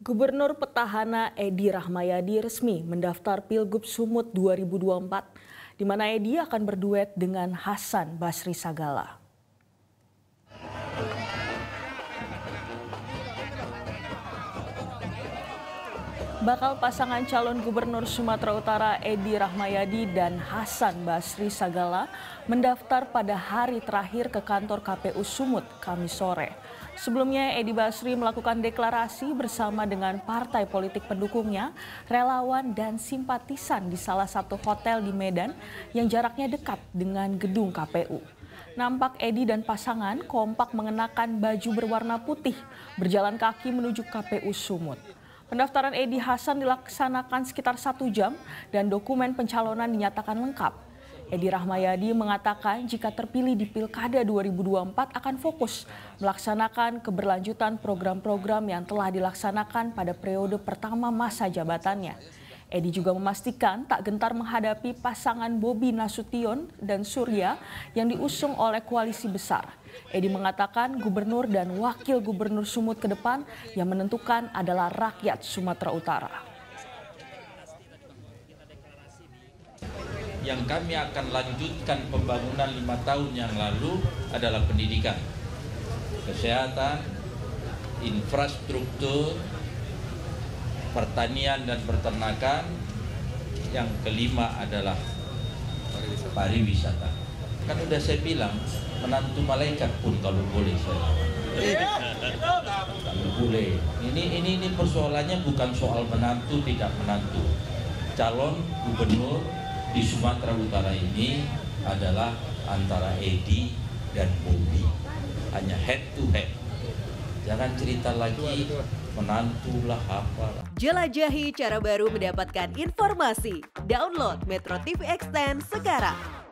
Gubernur petahana Edi Rahmayadi resmi mendaftar Pilgub Sumut 2024, di mana Edi akan berduet dengan Hasan Basri Sagala. Bakal pasangan calon Gubernur Sumatera Utara Edi Rahmayadi dan Hasan Basri Sagala mendaftar pada hari terakhir ke kantor KPU Sumut Kamis sore. Sebelumnya Edi Basri melakukan deklarasi bersama dengan partai politik pendukungnya, relawan dan simpatisan di salah satu hotel di Medan yang jaraknya dekat dengan gedung KPU. Nampak Edi dan pasangan kompak mengenakan baju berwarna putih, berjalan kaki menuju KPU Sumut. Pendaftaran Edi Hasan dilaksanakan sekitar 1 jam dan dokumen pencalonan dinyatakan lengkap. Edi Rahmayadi mengatakan jika terpilih di Pilkada 2024 akan fokus melaksanakan keberlanjutan program-program yang telah dilaksanakan pada periode pertama masa jabatannya. Edi juga memastikan tak gentar menghadapi pasangan Bobi Nasution dan Surya yang diusung oleh koalisi besar. Edi mengatakan gubernur dan wakil gubernur Sumut ke depan yang menentukan adalah rakyat Sumatera Utara. Yang kami akan lanjutkan pembangunan 5 tahun yang lalu adalah pendidikan, kesehatan, infrastruktur, pertanian dan peternakan. Yang kelima adalah pariwisata. Kan udah saya bilang, menantu malaikat pun kalau boleh saya. Kalau boleh. Ini persoalannya bukan soal menantu tidak menantu. Calon gubernur di Sumatera Utara ini adalah antara Edi dan Bobi, hanya head to head. Jangan cerita lagi menantulah apalah. Jelajahi cara baru mendapatkan informasi. Download Metro TV Extend sekarang.